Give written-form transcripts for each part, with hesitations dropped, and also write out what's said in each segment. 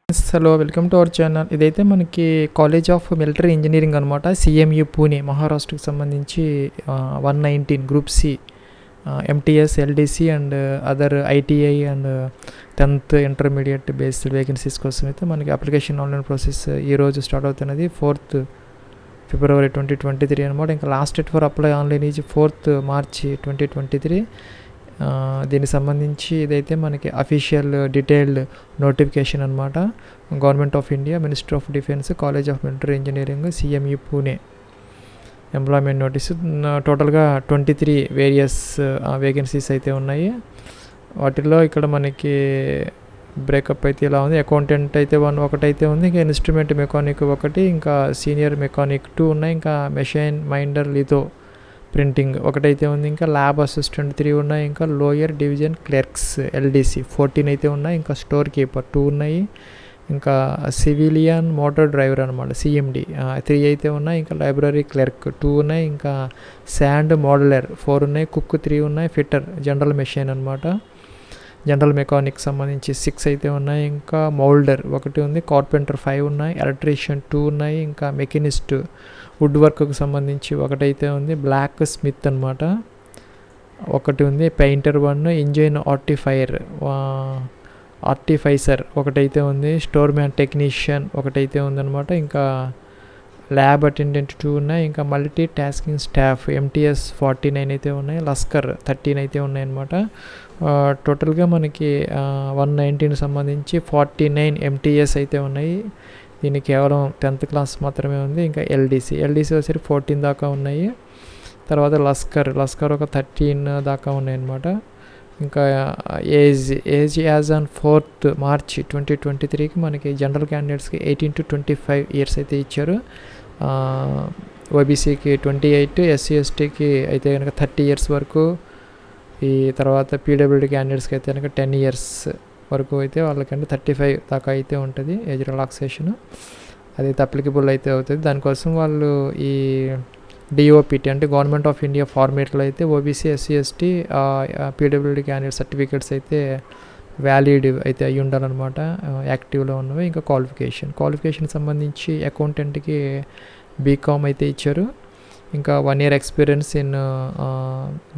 Hello, welcome to our channel. ఇదైతే మనకి college of military engineering అనమాట. CME పూణే, మహారాష్ట్రకి సంబంధించి 119 group C, MTS LDC and other ITI and 10th intermediate based vacancies కోసం అయితే మనకి అప్లికేషన్ ఆన్లైన్ ప్రాసెస్ ఈరోజు స్టార్ట్ అవుతున్నది. 4th ఫిబ్రవరి 2023 అనమాట. ఇంకా last date for apply online is 4th March 2023. దీనికి సంబంధించి ఇదైతే మనకి అఫీషియల్ డీటెయిల్డ్ నోటిఫికేషన్ అనమాట. Government of India, ministry of defence, college of military engineering, CME Pune employment notice. టోటల్గా 23 వేరియస్ వేకెన్సీస్ అయితే ఉన్నాయి. వాటిల్లో ఇక్కడ మనకి బ్రేకప్ అయితే ఇలా ఉంది. అకౌంటెంట్ అయితే ఒకటైతే ఉంది, ఇంకా ఇన్స్ట్రుమెంట్ మెకానిక్ ఒకటి, ఇంకా సీనియర్ మెకానిక్ 2 ఉన్నాయి, ఇంకా మెషిన్ మైండర్ లిథో ప్రింటింగ్ ఒకటైతే ఉంది, ఇంకా ల్యాబ్ అసిస్టెంట్ 3 ఉన్నాయి, ఇంకా లోయర్ డివిజన్ క్లర్క్స్ LDC 14 అయితే ఉన్నాయి, ఇంకా స్టోర్ కీపర్ 2 ఉన్నాయి, ఇంకా సివిలియన్ మోటార్ డ్రైవర్ అనమాట CMD 3 అయితే ఉన్నాయి, ఇంకా లైబ్రరీ క్లర్క్ 2 ఉన్నాయి, ఇంకా శాండ్ మోడలర్ 4 ఉన్నాయి, కుక్ 3 ఉన్నాయి, ఫిట్టర్ జనరల్ మెషిన్ అనమాట, జనరల్ మెకానిక్ సంబంధించి 6 అయితే ఉన్నాయి, ఇంకా మౌల్డర్ ఒకటి ఉంది, కార్పెంటర్ 5 ఉన్నాయి, ఎలక్ట్రీషియన్ 2 ఉన్నాయి, ఇంకా మెకానిస్ట్ వుడ్ వర్క్కి సంబంధించి ఒకటైతే ఉంది, బ్లాక్ స్మిత్ అనమాట ఒకటి ఉంది, పెయింటర్ 1, ఇంజిన్ ఆర్టిఫైసర్ ఒకటైతే ఉంది, స్టోర్ మ్యాన్ టెక్నీషియన్ ఒకటైతే ఉందన్నమాట, ఇంకా ల్యాబ్ అటెండెంట్ 2 ఉన్నాయి, ఇంకా మల్టీ టాస్కింగ్ స్టాఫ్ MTS 49 అయితే ఉన్నాయి, లస్కర్ 13 అయితే ఉన్నాయన్నమాట. టోటల్గా మనకి 119 సంబంధించి 49 MTS అయితే ఉన్నాయి. దీనికి కేవలం 10th క్లాస్ మాత్రమే ఉంది. ఇంకా LDC వచ్చేసరికి 14 దాకా ఉన్నాయి. తర్వాత లస్కర్ ఒక 13 దాకా ఉన్నాయన్నమాట. ఇంకా ఏజ్ యాజ్ ఆన్ 4th మార్చి 2023కి మనకి జనరల్ క్యాండిడేట్స్కి 18 to 25 ఇయర్స్ అయితే ఇచ్చారు. OBCకి 28, SC STకి అయితే కనుక 30 ఇయర్స్ వరకు, ఈ తర్వాత PWD క్యాండిడేట్స్కి అయితే కనుక 10 ఇయర్స్ వరకు అయితే వాళ్ళకంటే 35 దాకా అయితే ఉంటుంది ఏజ్ రిలాక్సేషన్. అదైతే అప్లికబుల్ అయితే అవుతుంది. దానికోసం వాళ్ళు ఈ DOPT అంటే గవర్నమెంట్ ఆఫ్ ఇండియా ఫార్మేట్లో అయితే OBC, SC ST, PWD candidate certificates అయితే వ్యాలిడ్ అయితే అయ్యి ఉండాలన్నమాట, యాక్టివ్లో ఉన్నవి. ఇంకా క్వాలిఫికేషన్ సంబంధించి అకౌంటెంట్కి BCom అయితే ఇచ్చారు. ఇంకా 1 year experience in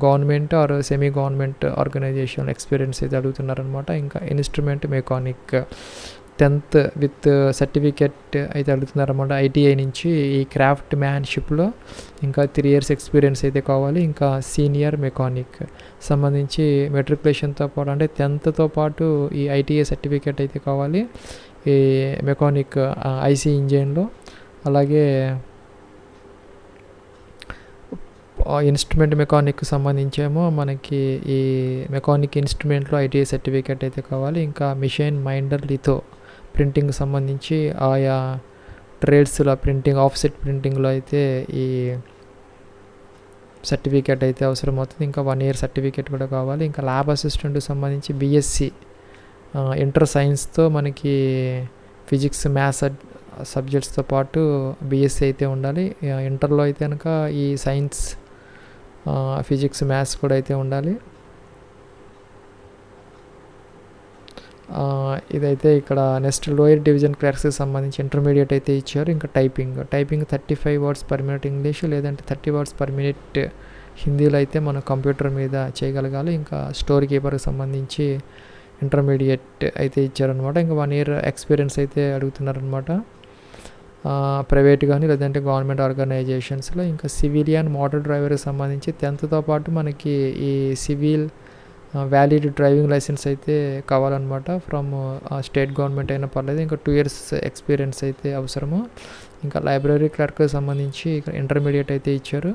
government or semi government organisation experience అయితే అడుగుతున్నారనమాట. ఇంకా instrument mechanic 10th with certificate అయితే అడుగుతున్నారన్నమాట ITI నుంచి. ఈ క్రాఫ్ట్ మ్యాన్షిప్లో ఇంకా 3 years ఎక్స్పీరియన్స్ అయితే కావాలి. ఇంకా సీనియర్ మెకానిక్ సంబంధించి మెట్రికులేషన్తో పాటు అంటే 10thతో పాటు ఈ ITI సర్టిఫికెట్ అయితే కావాలి ఈ మెకానిక్ IC ఇంజన్లో. అలాగే ఇన్స్ట్రుమెంట్ మెకానిక్ సంబంధించేమో మనకి ఈ మెకానిక్ ఇన్స్ట్రుమెంట్లో ITI సర్టిఫికేట్ అయితే కావాలి. ఇంకా మిషన్ మైండర్ లిథో ప్రింటింగ్ సంబంధించి ఆయా ట్రేడ్స్లో ప్రింటింగ్, ఆఫ్సెట్ ప్రింటింగ్లో అయితే ఈ సర్టిఫికేట్ అయితే అవసరం అవుతుంది. ఇంకా 1 year సర్టిఫికేట్ కూడా కావాలి. ఇంకా ల్యాబ్ అసిస్టెంట్ సంబంధించి BSc ఇంటర్ సైన్స్తో మనకి ఫిజిక్స్, మ్యాథ్స్ సబ్జెక్ట్స్తో పాటు BSc అయితే ఉండాలి. ఇంటర్లో అయితే కనుక ఈ సైన్స్, ఫిజిక్స్, మ్యాథ్స్ కూడా అయితే ఉండాలి. ఇదైతే ఇక్కడ నెక్స్ట్ లోయర్ డివిజన్ క్లర్క్స్కి సంబంధించి ఇంటర్మీడియట్ అయితే ఇచ్చారు. ఇంకా typing 35 words per minute English, లేదంటే 30 words per minute హిందీలో అయితే మనం కంప్యూటర్ మీద చేయగలగాలి. ఇంకా స్టోర్ కీపర్కి సంబంధించి ఇంటర్మీడియట్ అయితే ఇచ్చారనమాట. ఇంకా 1 year ఎక్స్పీరియన్స్ అయితే అడుగుతున్నారనమాట, ప్రైవేట్ కానీ లేదంటే గవర్నమెంట్ ఆర్గనైజేషన్స్లో. ఇంకా సివిలియన్ మోటార్ డ్రైవర్కి సంబంధించి 10thతో పాటు మనకి ఈ సివిల్ వ్యాలిడ్ డ్రైవింగ్ లైసెన్స్ అయితే కావాలన్నమాట. ఫ్రమ్ స్టేట్ గవర్నమెంట్ అయినా పర్లేదు. ఇంకా 2 years ఎక్స్పీరియన్స్ అయితే అవసరము. ఇంకా లైబ్రరీ క్లర్క్కి సంబంధించి ఇక్కడ ఇంటర్మీడియట్ అయితే ఇచ్చారు.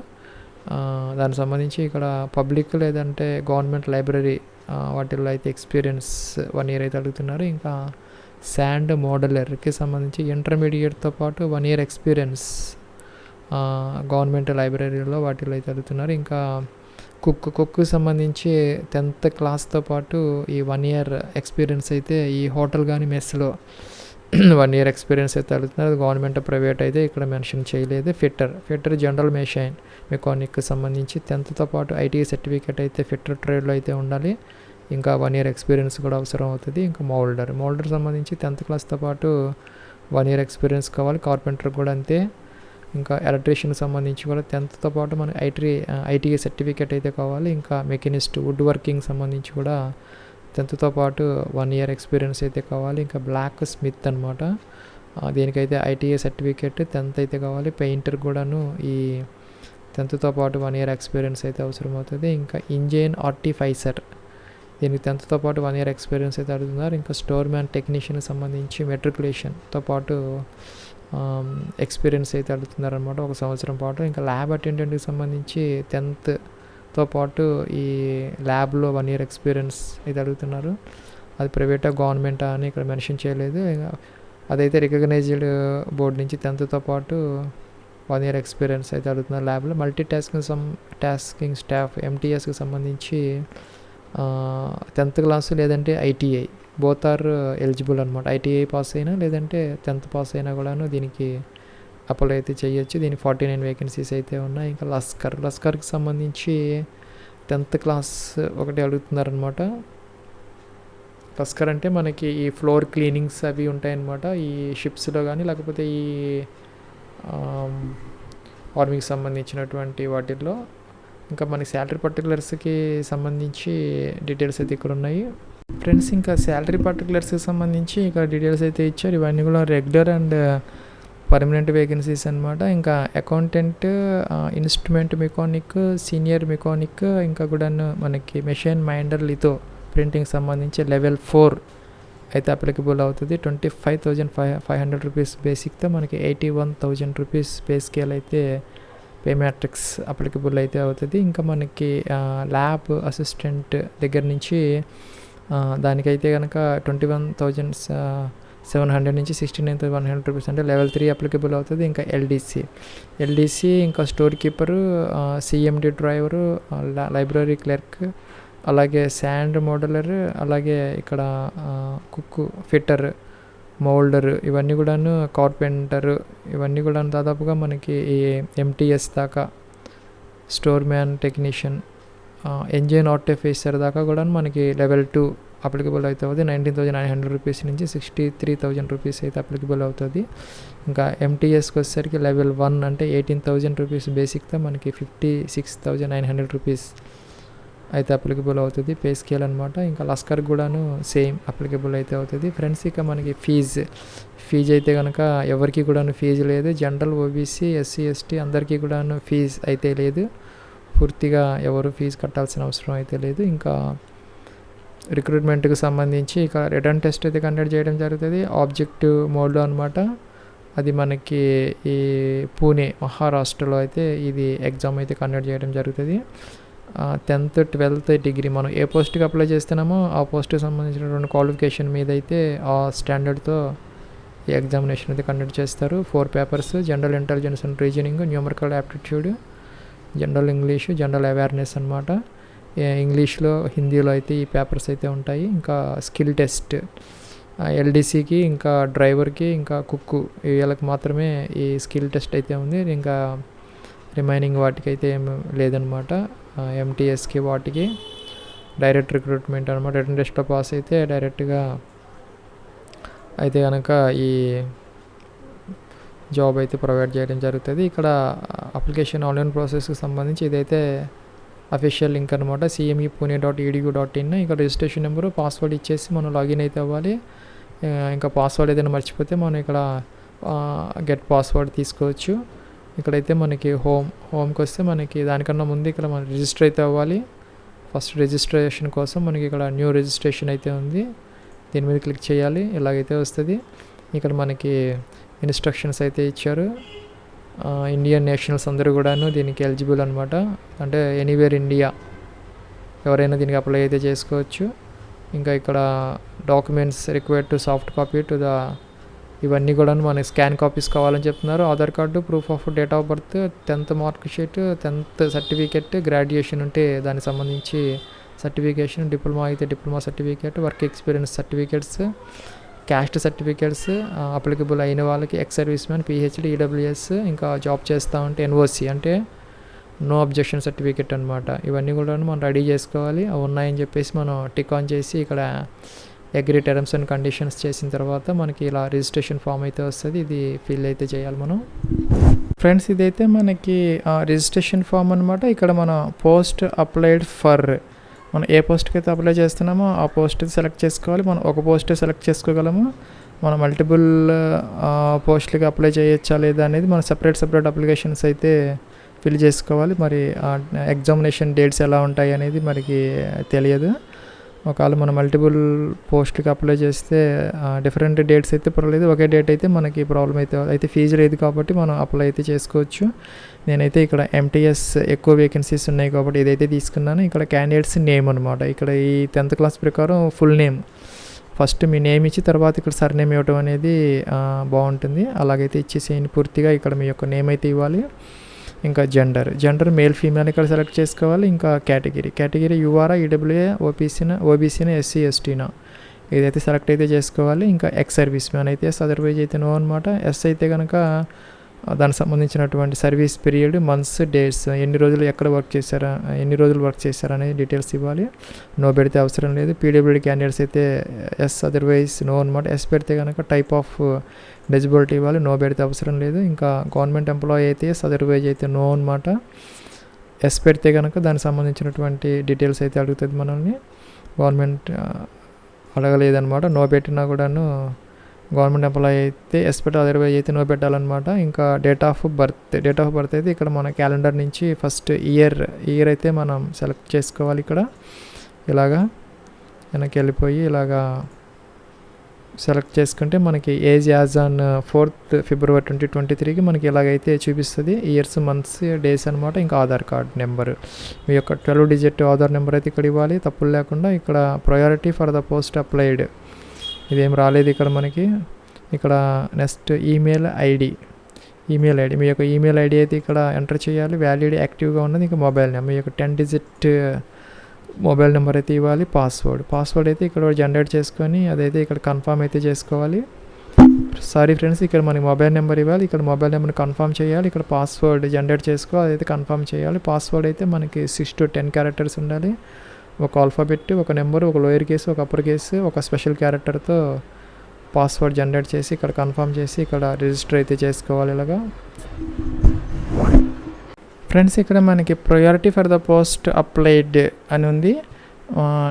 దానికి సంబంధించి ఇక్కడ పబ్లిక్ లేదంటే గవర్నమెంట్ లైబ్రరీ వాటిల్లో అయితే ఎక్స్పీరియన్స్ 1 year అయితే అడుగుతున్నారు. ఇంకా శాండ్ మోడలర్కి సంబంధించి ఇంటర్మీడియట్తో పాటు 1 year ఎక్స్పీరియన్స్ గవర్నమెంట్ లైబ్రరీలో వాటిలో అయితే అడుగుతున్నారు. ఇంకా కుక్కి సంబంధించి 10th క్లాస్తో పాటు ఈ 1 year ఎక్స్పీరియన్స్ అయితే ఈ హోటల్ కానీ మెస్లో 1 year ఎక్స్పీరియన్స్ అయితే అడుగుతున్నారు. గవర్నమెంట్, ప్రైవేట్ అయితే ఇక్కడ మెన్షన్ చేయలేదు. ఫిట్టర్ జనరల్ మెషిన్ మెకానిక్ సంబంధించి 10thతో పాటు ITI సర్టిఫికేట్ అయితే ఫిట్టర్ ట్రేడ్లో అయితే ఉండాలి. ఇంకా 1 ఇయర్ ఎక్స్పీరియన్స్ కూడా అవసరం అవుతుంది. ఇంకా మౌల్డర్ సంబంధించి 10th క్లాస్తో పాటు 1 ఇయర్ ఎక్స్పీరియన్స్ కావాలి. కార్పెంటర్ కూడా అంతే. ఇంకా ఎలక్ట్రీషియన్కి సంబంధించి కూడా 10థ్తో పాటు మనకి ఐటీఐ సర్టిఫికేట్ అయితే కావాలి. ఇంకా మెకానిస్ట్ వుడ్ వర్కింగ్ సంబంధించి కూడా 10థ్తో పాటు 1 ఇయర్ ఎక్స్పీరియన్స్ అయితే కావాలి. ఇంకా బ్లాక్ స్మిత్ అనమాట, దీనికైతే ఐటీఐ సర్టిఫికేట్ 10th అయితే కావాలి. పెయింటర్ కూడాను ఈ 10థ్తో పాటు 1 ఇయర్ ఎక్స్పీరియన్స్ అయితే అవసరం అవుతుంది. ఇంకా ఇంజిన్ ఆర్టిఫైసర్, దీనికి 10థ్తో పాటు 1 ఇయర్ ఎక్స్పీరియన్స్ అయితే అడుగుతున్నారు. ఇంకా స్టోర్ మ్యాన్ టెక్నీషియన్కి సంబంధించి మెట్రికులేషన్తో పాటు ఎక్స్పీరియన్స్ అయితే అడుగుతున్నారు అనమాట, 1 సంవత్సరం పాటు. ఇంకా ల్యాబ్ అటెండెంట్కి సంబంధించి 10థ్తో పాటు ఈ ల్యాబ్లో 1 ఇయర్ ఎక్స్పీరియన్స్ అయితే అడుగుతున్నారు. అది ప్రైవేటా గవర్నమెంటా అని ఇక్కడ మెన్షన్ చేయలేదు. అదైతే రికగ్నైజ్డ్ బోర్డు నుంచి 10థ్తో పాటు 1 ఇయర్ ఎక్స్పీరియన్స్ అయితే అడుగుతున్నారు ల్యాబ్లో. మల్టీ టాస్కింగ్ స్టాఫ్ ఎంటీఎస్కి సంబంధించి 10th క్లాసు లేదంటే ఐటీఐ బోత్ ఆర్ ఎలిజిబుల్ అనమాట. ఐటీఐ పాస్ అయినా లేదంటే 10th పాస్ అయినా కూడాను దీనికి అప్లై అయితే చేయొచ్చు. దీనికి 49 వేకెన్సీస్ అయితే ఉన్నాయి. ఇంకా లస్కర్కి సంబంధించి 10th క్లాస్ ఒకటి అడుగుతున్నారనమాట. లస్కర్ అంటే మనకి ఈ ఫ్లోర్ క్లీనింగ్స్ అవి ఉంటాయన్నమాట ఈ షిప్స్లో కానీ లేకపోతే ఈ ఆర్మీకి సంబంధించినటువంటి వాటిల్లో. ఇంకా మనకి శాలరీ పర్టికులర్స్కి సంబంధించి డీటెయిల్స్ అయితే ఇక్కడ ఉన్నాయి ఫ్రెండ్స్. ఇంకా శాలరీ పర్టికులర్స్కి సంబంధించి ఇక్కడ డీటెయిల్స్ అయితే ఇచ్చారు. ఇవన్నీ కూడా రెగ్యులర్ అండ్ పర్మనెంట్ వేకెన్సీస్ అనమాట. ఇంకా accountant, instrument mechanic, senior mechanic, ఇంకా కూడా మనకి మెషిన్ మైండర్ లితో ప్రింటింగ్ సంబంధించి లెవెల్ 4 అయితే అప్లికబుల్ అవుతుంది. 25,500 రూపీస్ బేసిక్తో మనకి 81,000 రూపీస్ పే స్కేల్ అయితే పే మ్యాట్రిక్స్ అప్లికబుల్ అయితే అవుతుంది. ఇంకా మనకి ల్యాబ్ అసిస్టెంట్ దగ్గర నుంచి దానికైతే కనుక 21,700 నుంచి 69,100 రూపీస్ అంటే లెవెల్ 3 అప్లికబుల్ అవుతుంది. ఇంకా ఎల్డీసీ ఇంకా store keeper, CMD driver, library clerk, అలాగే శాండ్ మోడలర్, అలాగే ఇక్కడ కుక్, ఫిట్టర్, మౌల్డర్, ఇవన్నీ కూడాను కార్పెంటర్, ఇవన్నీ కూడా దాదాపుగా మనకి ఈ ఎంటీఎస్ దాకా, స్టోర్ మ్యాన్ టెక్నీషియన్, ఇంజిన్ ఆర్టిఫైసర్ దాకా కూడా మనకి లెవెల్ 2 అప్లికబుల్ అవుతుంది. 19,900 రూపీస్ నుంచి 63,000 రూపీస్ అయితే అప్లికబుల్ అవుతుంది. ఇంకా ఎంటీఎస్కి వచ్చేసరికి లెవెల్ 1 అంటే 18,000 రూపీస్ బేసిక్తో మనకి 56,900 రూపీస్ అయితే అప్లికబుల్ అవుతుంది పే స్కేల్ అనమాట. ఇంకా లస్కర్ కూడాను సేమ్ అప్లికబుల్ అయితే అవుతుంది ఫ్రెండ్స్. ఇక మనకి ఫీజు అయితే కనుక ఎవరికి కూడాను ఫీజు లేదు. జనరల్, ఓబీసీ, ఎస్సీ, ఎస్టీ అందరికీ కూడాను ఫీజు అయితే లేదు. పూర్తిగా ఎవరు ఫీజు కట్టాల్సిన అవసరం అయితే లేదు. ఇంకా రిక్రూట్మెంట్కి సంబంధించి ఇక రిటర్న్ టెస్ట్ అయితే కండక్ట్ చేయడం జరుగుతుంది ఆబ్జెక్టివ్ మోడ్లో అనమాట. అది మనకి ఈ పూణే మహారాష్ట్రలో అయితే ఇది ఎగ్జామ్ అయితే కండక్ట్ చేయడం జరుగుతుంది. 10th, 12th డిగ్రీ మనం ఏ పోస్ట్కి అప్లై చేస్తున్నామో ఆ పోస్ట్కి సంబంధించినటువంటి క్వాలిఫికేషన్ మీద అయితే ఆ స్టాండర్డ్తో ఈ ఎగ్జామినేషన్ అయితే కండక్ట్ చేస్తారు. 4 papers: general intelligence and reasoning, numerical aptitude, general English, general awareness అనమాట. ఇంగ్లీష్లో, హిందీలో అయితే ఈ పేపర్స్ అయితే ఉంటాయి. ఇంకా స్కిల్ టెస్ట్ ఎల్డీసీకి, ఇంకా డ్రైవర్కి, ఇంకా కుక్కు, వీళ్ళకి మాత్రమే ఈ స్కిల్ టెస్ట్ అయితే ఉంది. ఇంకా రిమైనింగ్ వాటికి అయితే ఏం లేదనమాట. ఎంటీఎస్కి వాటికి డైరెక్ట్ రిక్రూట్మెంట్ అనమాట. రిటర్న్ టెస్ట్లో పాస్ అయితే డైరెక్ట్గా అయితే కనుక ఈ జాబ్ అయితే ప్రొవైడ్ చేయడం జరుగుతుంది. ఇక్కడ అప్లికేషన్ ఆన్లైన్ ప్రాసెస్కి సంబంధించి ఇదైతే అఫీషియల్ లింక్ అనమాట, cmepune.edu.in. ఇక్కడ రిజిస్ట్రేషన్ నెంబరు, పాస్వర్డ్ ఇచ్చేసి మనం లాగిన్ అయితే అవ్వాలి. ఇంకా పాస్వర్డ్ ఏదైనా మర్చిపోతే మనం ఇక్కడ గెట్ పాస్వర్డ్ తీసుకోవచ్చు. ఇక్కడైతే మనకి హోమ్కి వస్తే మనకి దానికన్నా ముందు ఇక్కడ మనం రిజిస్టర్ అయితే అవ్వాలి. ఫస్ట్ రిజిస్ట్రేషన్ కోసం మనకి ఇక్కడ న్యూ రిజిస్ట్రేషన్ అయితే ఉంది, దీని మీద క్లిక్ చేయాలి. ఇలాగైతే వస్తుంది. ఇక్కడ మనకి ఇన్స్ట్రక్షన్స్ అయితే ఇచ్చారు. ఇండియన్ నేషనల్స్ అందరూ కూడాను దీనికి ఎలిజిబుల్ అనమాట. అంటే ఎనీవేర్ ఇండియా ఎవరైనా దీనికి అప్లై అయితే చేసుకోవచ్చు. ఇంకా ఇక్కడ documents required to soft copy to the, ఇవన్నీ కూడా మనకి స్కాన్ కాపీస్ కావాలని చెప్తున్నారు. Aadhaar card, proof of date of birth, 10th mark sheet, 10th certificate, graduation ఉంటే దానికి సంబంధించి సర్టిఫికేషన్, డిప్లొమా అయితే diploma certificate, work experience certificates, caste certificates applicable అయిన వాళ్ళకి, ex service man, PhD, EWS, ఇంకా జాబ్ చేస్తూ ఉంటే ఎన్ఓసి అంటే నో అబ్జెక్షన్ సర్టిఫికేట్ అనమాట. ఇవన్నీ కూడా మనం రెడీ చేసుకోవాలి. అవి ఉన్నాయని చెప్పేసి మనం టిక్ ఆన్ చేసి ఇక్కడ అగ్రీ టర్మ్స్ అండ్ కండిషన్స్ చేసిన తర్వాత మనకి ఇలా రిజిస్ట్రేషన్ ఫామ్ అయితే వస్తుంది. ఇది ఫిల్ అయితే చేయాలి మనం. ఫ్రెండ్స్, ఇదైతే మనకి రిజిస్ట్రేషన్ ఫామ్ అనమాట. ఇక్కడ మనం పోస్ట్ అప్లైడ్ ఫర్, మనం ఏ పోస్ట్కి అయితే అప్లై చేస్తున్నామో ఆ పోస్ట్ సెలెక్ట్ చేసుకోవాలి. మనం ఒక పోస్ట్ సెలెక్ట్ చేసుకోగలము. మనం మల్టిపుల్ పోస్టులకి అప్లై చేయొచ్చా లేదా అనేది మనం సపరేట్ అప్లికేషన్స్ అయితే ఫిల్ చేసుకోవాలి. మరి ఎగ్జామినేషన్ డేట్స్ ఎలా ఉంటాయి అనేది మనకి తెలియదు. ఒకవేళ మనం మల్టిపుల్ పోస్ట్కి అప్లై చేస్తే డిఫరెంట్ డేట్స్ అయితే పర్వాలేదు, ఒకే డేట్ అయితే మనకి ప్రాబ్లం అయితే ఫీజు లేదు కాబట్టి మనం అప్లై అయితే చేసుకోవచ్చు. నేనైతే ఇక్కడ MTS ఎక్కువ వేకెన్సీస్ ఉన్నాయి కాబట్టి ఇదైతే తీసుకున్నాను. ఇక్కడ క్యాండిడేట్స్ నేమ్ అనమాట. ఇక్కడ ఈ 10th క్లాస్ ప్రకారం ఫుల్ నేమ్, ఫస్ట్ మీ నేమ్ ఇచ్చి తర్వాత ఇక్కడ సర్నేమ్ ఇవ్వటం అనేది బాగుంటుంది. అలాగైతే ఇచ్చేసేయండి పూర్తిగా. ఇక్కడ మీ యొక్క నేమ్ అయితే ఇవ్వాలి. ఇంకా జెండర్ మేల్ ఫీమేల్ ఇక్కడ సెలెక్ట్ చేసుకోవాలి. ఇంకా కేటగిరీ యూఆర్ఆ, ఈడబ్ల్యూఏ, ఓబీసీనా, SC STనా ఇదైతే సెలెక్ట్ అయితే చేసుకోవాలి. ఇంకా ఎక్స్ సర్వీస్ మ్యాన్ అయితే అదర్వైజ్ అయితే నో అనమాట. అయితే కనుక దానికి సంబంధించినటువంటి సర్వీస్ పీరియడ్, మంత్స్, డేట్స్, ఎన్ని రోజులు వర్క్ చేశారా అనేది డీటెయిల్స్ ఇవ్వాలి. నో పెడితే అవసరం లేదు. PWD క్యాండిడేట్స్ అయితే అదర్వైజ్ నో అనమాట. పెడితే కనుక టైప్ ఆఫ్ డిజబిలిటీ ఇవ్వాలి. నో పెడితే అవసరం లేదు. ఇంకా గవర్నమెంట్ ఎంప్లాయీ అయితే అదర్వైజ్ అయితే నో అనమాట. పెడితే కనుక దానికి సంబంధించినటువంటి డీటెయిల్స్ అయితే అడుగుతుంది మనల్ని. గవర్నమెంట్ అడగలేదన్నమాట. నో పెట్టినా కూడాను గవర్నమెంట్ ఎంప్లాయీ అయితే పెట్టి అదర్వైజ్ అయితే నో పెట్టాలన్నమాట. ఇంకా డేట్ ఆఫ్ బర్త్ అయితే ఇక్కడ మన క్యాలెండర్ నుంచి ఫస్ట్ ఇయర్ అయితే మనం సెలెక్ట్ చేసుకోవాలి. ఇక్కడ ఇలాగా వెనక్కి వెళ్ళిపోయి ఇలాగా సెలెక్ట్ చేసుకుంటే మనకి age as on 4th February 2023కి మనకి ఇలాగైతే చూపిస్తుంది. ఇయర్స్, మంత్స్, డేస్ అనమాట. ఇంకా ఆధార్ కార్డ్ నెంబర్, మీ యొక్క 12 digit ఆధార్ నెంబర్ అయితే ఇక్కడ ఇవ్వాలి తప్పులు లేకుండా. ఇక్కడ priority for the post applied ఇదేం రాలేదు ఇక్కడ మనకి. ఇక్కడ నెక్స్ట్ ఈమెయిల్ ఐడి, మీ యొక్క ఈమెయిల్ ఐడి అయితే ఇక్కడ ఎంటర్ చేయాలి. వ్యాలిడ్ యాక్టివ్గా ఉన్నది. ఇంకా మొబైల్ నెంబర్, మీ యొక్క 10 digit మొబైల్ నెంబర్ అయితే ఇవ్వాలి. పాస్వర్డ్ అయితే ఇక్కడ జనరేట్ చేసుకొని అదైతే ఇక్కడ కన్ఫర్మ్ అయితే చేసుకోవాలి. సారీ ఫ్రెండ్స్, ఇక్కడ మనకి మొబైల్ నెంబర్ ఇవ్వాలి. ఇక్కడ మొబైల్ నెంబర్ని కన్ఫర్మ్ చేయాలి. ఇక్కడ పాస్వర్డ్ జనరేట్ చేసుకోవాలి, అదైతే కన్ఫర్మ్ చేయాలి. పాస్వర్డ్ అయితే మనకి 6 to 10 characters ఉండాలి. ఒక ఆల్ఫాబెట్, ఒక నెంబరు, ఒక లోయర్ కేసు, ఒక అప్పర్ కేసు, ఒక స్పెషల్ క్యారెక్టర్తో పాస్వర్డ్ జనరేట్ చేసి ఇక్కడ కన్ఫర్మ్ చేసి ఇక్కడ రిజిస్టర్ అయితే చేసుకోవాలి. ఇలాగా ఫ్రెండ్స్, ఇక్కడ మనకి priority for the post applied అని ఉంది.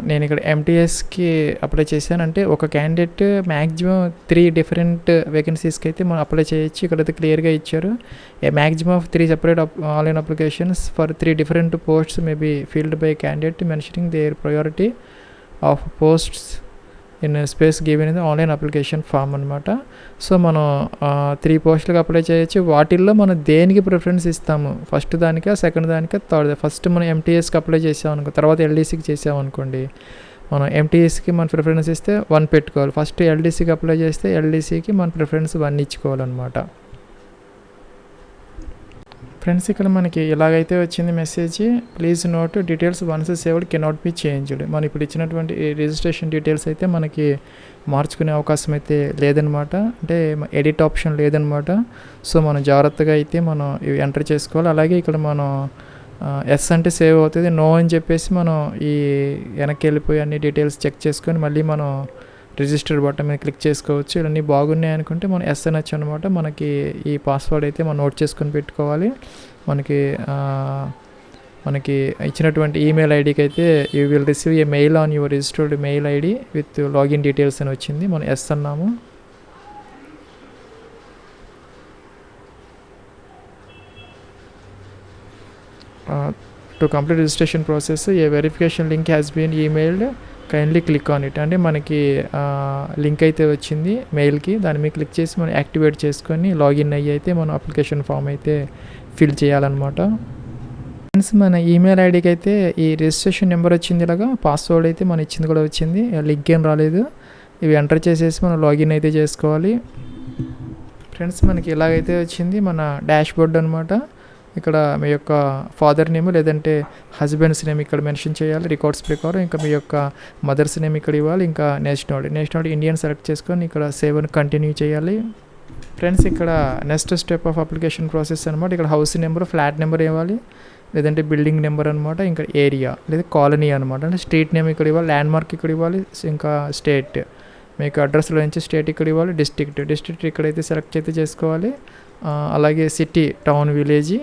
నేను ఇక్కడ MTSకి అప్లై చేశాను. అంటే ఒక క్యాండిడేట్ మ్యాక్సిమం 3 different వేకెన్సీస్కి అయితే మనం అప్లై చేయొచ్చు. ఇక్కడైతే క్లియర్గా ఇచ్చారు. A maximum of 3 separate online applications for 3 different posts may be filled by candidate mentioning their priority of posts in space given in online application form అనమాట. సో మనం 3 పోస్టులకు apply చేయొచ్చు. వాటిల్లో మనం దేనికి ప్రిఫరెన్స్ ఇస్తాము, ఫస్ట్ దానికా, సెకండ్ దానికా, థర్డ్. ఫస్ట్ మనం MTSకి apply చేసామనుకో, తర్వాత LDCకి చేసామనుకోండి, మనం MTSకి మన ప్రిఫరెన్స్ ఇస్తే 1 పెట్టుకోవాలి. ఫస్ట్ LDCకి అప్లై చేస్తే LDCకి మన ప్రిఫరెన్స్ 1 ఇచ్చుకోవాలన్నమాట. ఫ్రెండ్స్, ఇక్కడ మనకి ఇలాగైతే వచ్చింది message. Please note details once saved cannot be changed. మనం ఇప్పుడు ఇచ్చినటువంటి రిజిస్ట్రేషన్ డీటెయిల్స్ అయితే మనకి మార్చుకునే అవకాశం అయితే లేదనమాట. అంటే ఎడిట్ ఆప్షన్ లేదనమాట. సో మనం జాగ్రత్తగా అయితే మనం ఇవి ఎంటర్ చేసుకోవాలి. అలాగే ఇక్కడ మనం ఎస్ అంటే సేవ్ అవుతుంది, నో అని చెప్పేసి మనం ఈ వెనక్కి వెళ్ళిపోయి అన్ని డీటెయిల్స్ చెక్ చేసుకొని మళ్ళీ మనం రిజిస్టర్ బటన్ మీద క్లిక్ చేసుకోవచ్చు. ఇవన్నీ బాగున్నాయి అనుకుంటే మనం ఎస్ అనొచ్చు అనమాట. మనకి ఈ పాస్వర్డ్ అయితే మనం నోట్ చేసుకొని పెట్టుకోవాలి. మనకి ఇచ్చినటువంటి ఈమెయిల్ ఐడికి అయితే you will receive a mail on your registered mail ID with login details అని వచ్చింది. మనం ఎస్ అన్నాము. To complete registration process a verification link has been emailed, kindly click on it. అంటే మనకి లింక్ అయితే వచ్చింది మెయిల్కి, దాని మీద క్లిక్ చేసి మనం యాక్టివేట్ చేసుకొని లాగిన్ అయ్యి అయితే మనం అప్లికేషన్ ఫామ్ అయితే ఫిల్ చేయాలన్నమాట. ఫ్రెండ్స్, మన ఈమెయిల్ ఐడికి అయితే ఈ రిజిస్ట్రేషన్ నెంబర్ వచ్చింది. ఇలాగా పాస్వర్డ్ అయితే మనం ఇచ్చింది కూడా వచ్చింది, లింక్ ఏం రాలేదు. ఇవి ఎంటర్ చేసేసి మనం లాగిన్ అయితే చేసుకోవాలి. ఫ్రెండ్స్, మనకి ఇలాగైతే వచ్చింది మన డాష్ బోర్డ్ అనమాట. ఇక్కడ మీ యొక్క ఫాదర్ నేమ్ లేదంటే హస్బెండ్స్ నేమ్ ఇక్కడ మెన్షన్ చేయాలి రికార్డ్స్ ప్రకారం. ఇంకా మీ యొక్క మదర్స్ నేమ్ ఇక్కడ ఇవ్వాలి. ఇంకా నేషనాలిటీ ఇండియన్ సెలెక్ట్ చేసుకొని ఇక్కడ సేవ్ అని కంటిన్యూ చేయాలి. ఫ్రెండ్స్, ఇక్కడ next step of application process అనమాట. ఇక్కడ హౌస్ నెంబర్, ఫ్లాట్ నెంబర్ ఇవ్వాలి. లేదంటే బిల్డింగ్ నెంబర్ అనమాట, ఇంకా ఏరియా లేదా కాలనీ అనమాట. అంటే స్ట్రీట్ నేమ్ ఇక్కడ ఇవ్వాలి, ల్యాండ్ మార్క్ ఇక్కడ ఇవ్వాలి, ఇంకా స్టేట్ మీకు అడ్రస్లో నుంచి స్టేట్ ఇక్కడ ఇవ్వాలి, డిస్ట్రిక్ట్ ఇక్కడైతే సెలెక్ట్ అయితే చేసుకోవాలి. అలాగే సిటీ, టౌన్, విలేజ్,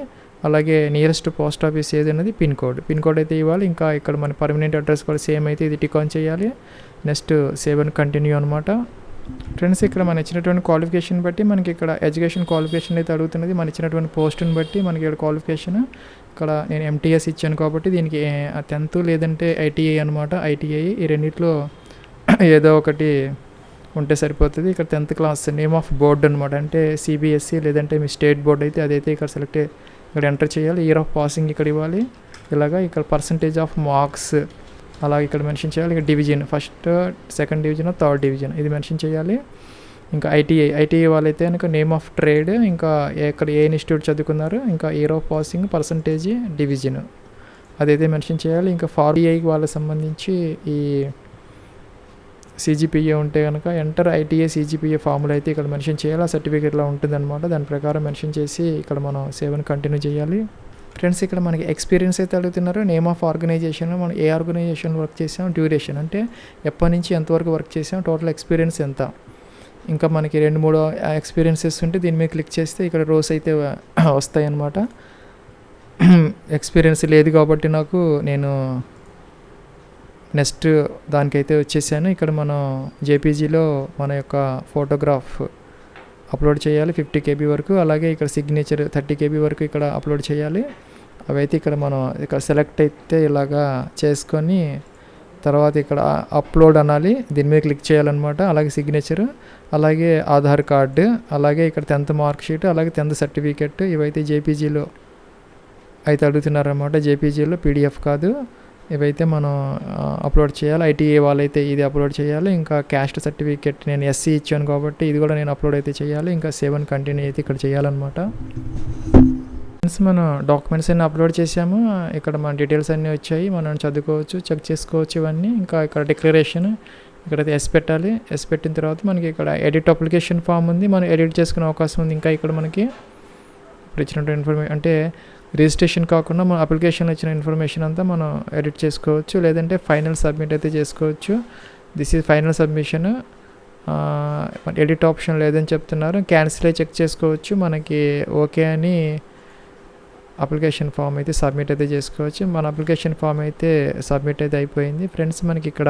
అలాగే నియరెస్ట్ పోస్ట్ ఆఫీస్ ఏది అనేది పిన్ కోడ్ అయితే ఇవ్వాలి. ఇంకా ఇక్కడ మన పర్మనెంట్ అడ్రస్ కూడా సేమ్ అయితే ఇది టిక్ ఆన్ చేయాలి. నెక్స్ట్ సేవ్ అండ్ కంటిన్యూ అనమాట. ఫ్రెండ్స్ ఇక్కడ మనం ఇచ్చినటువంటి క్వాలిఫికేషన్ బట్టి మనకి ఇక్కడ ఎడ్యుకేషన్ క్వాలిఫికేషన్ అయితే అడుగుతున్నది. మనం ఇచ్చినటువంటి పోస్ట్ని బట్టి మనకి ఇక్కడ క్వాలిఫికేషన్ ఇక్కడ నేను MTS ఇచ్చాను కాబట్టి దీనికి 10th లేదంటే ITI అనమాట. ITI ఈ రెండిట్లో ఏదో ఒకటి ఉంటే సరిపోతుంది. ఇక్కడ 10th class name of board అనమాట, అంటే CBSE లేదంటే మీ స్టేట్ బోర్డ్ అయితే అదైతే ఇక్కడ ఇక్కడ ఎంటర్ చేయాలి. ఇయర్ ఆఫ్ పాసింగ్ ఇక్కడ ఇవ్వాలి. ఇలాగా ఇక్కడ పర్సంటేజ్ ఆఫ్ మార్క్స్ అలాగే ఇక్కడ మెన్షన్ చేయాలి. ఇక్కడ division, first, second division, third division ఇది మెన్షన్ చేయాలి. ఇంకా ITI వాళ్ళైతే కనుక నేమ్ ఆఫ్ ట్రేడ్, ఇంకా ఇక్కడ ఏ ఇన్స్టిట్యూట్ చదువుకున్నారు, ఇంకా year of passing, percentage, division అదైతే మెన్షన్ చేయాలి. ఇంకా FAR వాళ్ళకి సంబంధించి ఈ CGPA ఉంటే కనుక ఎంటర్ ITI CGPA ఫార్ములా అయితే ఇక్కడ మెన్షన్ చేయాలి. ఆ సర్టిఫికేట్లో ఉంటుంది అనమాట. దాని ప్రకారం మెన్షన్ చేసి ఇక్కడ మనం సేవను కంటిన్యూ చేయాలి. ఫ్రెండ్స్ ఇక్కడ మనకి ఎక్స్పీరియన్స్ అయితే అడుగుతున్నారు. నేమ్ ఆఫ్ ఆర్గనైజేషన్, మనం ఏ ఆర్గనైజేషన్ వర్క్ చేసాం, డ్యూరేషన్ అంటే ఎప్పటి నుంచి ఎంతవరకు వర్క్ చేసాం, టోటల్ ఎక్స్పీరియన్స్ ఎంత. ఇంకా మనకి 2-3 ఎక్స్పీరియన్సెస్ ఉంటే దీని మీద క్లిక్ చేస్తే ఇక్కడ రోస్ అయితే వస్తాయి అన్నమాట. ఎక్స్పీరియన్స్ లేదు కాబట్టి నేను నెక్స్ట్ దానికైతే వచ్చేసాను. ఇక్కడ మనం JPGలో మన యొక్క ఫోటోగ్రాఫ్ అప్లోడ్ చేయాలి 50 KB వరకు. అలాగే ఇక్కడ సిగ్నేచర్ 30 KB వరకు ఇక్కడ అప్లోడ్ చేయాలి. అవైతే ఇక్కడ మనం ఇక్కడ సెలెక్ట్ అయితే ఇలాగా చేసుకొని తర్వాత ఇక్కడ అప్లోడ్ అనాలి, దీని మీద క్లిక్ చేయాలన్నమాట. అలాగే సిగ్నేచర్, అలాగే ఆధార్ కార్డు, అలాగే ఇక్కడ 10th మార్క్ షీట్, అలాగే 10th సర్టిఫికెట్ ఇవైతే JPGలో అయితే అడుగుతున్నారన్నమాట. JPGలో PDF కాదు, ఇవైతే మనం అప్లోడ్ చేయాలి. ITI వాళ్ళైతే ఇది అప్లోడ్ చేయాలి. ఇంకా క్యాస్ట్ సర్టిఫికెట్ నేను SC ఇచ్చాను కాబట్టి ఇది కూడా నేను అప్లోడ్ అయితే చేయాలి. ఇంకా సేవ్ అండ్ కంటిన్యూ అయితే ఇక్కడ చేయాలన్నమాట. మనం డాక్యుమెంట్స్ అన్నీ అప్లోడ్ చేసాము. ఇక్కడ మన డీటెయిల్స్ అన్నీ వచ్చాయి, మనం చదువుకోవచ్చు, చెక్ చేసుకోవచ్చు ఇవన్నీ. ఇంకా ఇక్కడ డిక్లరేషన్ ఇక్కడైతే ఎస్ పెట్టాలి. ఎస్ పెట్టిన తర్వాత మనకి ఇక్కడ ఎడిట్ అప్లికేషన్ ఫామ్ ఉంది, మనం ఎడిట్ చేసుకునే అవకాశం ఉంది. ఇంకా ఇక్కడ మనకి ఇప్పుడు ఇచ్చినటువంటి ఇన్ఫర్మేషన్ అంటే రిజిస్ట్రేషన్ కాకుండా మన అప్లికేషన్లో ఇచ్చిన ఇన్ఫర్మేషన్ అంతా మనం ఎడిట్ చేసుకోవచ్చు, లేదంటే ఫైనల్ సబ్మిట్ అయితే చేసుకోవచ్చు. This is final submission. Edit option లేదని చెప్తున్నారు. క్యాన్సిల్ చెక్ చేసుకోవచ్చు. మనకి ఓకే అని అప్లికేషన్ ఫామ్ అయితే సబ్మిట్ అయితే చేసుకోవచ్చు. మన అప్లికేషన్ ఫామ్ అయితే సబ్మిట్ అయితే అయిపోయింది. ఫ్రెండ్స్ మనకి ఇక్కడ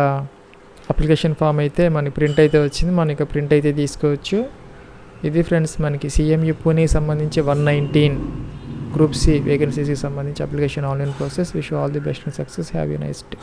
అప్లికేషన్ ఫామ్ అయితే మనకి ప్రింట్ అయితే వచ్చింది, మనకి ప్రింట్ అయితే తీసుకోవచ్చు. ఇది ఫ్రెండ్స్ మనకి CME పూణే సంబంధించి 119 Group C వేకెన్సీస్కి సంబంధించి application online process. Wish all the best and success. Have a nice day.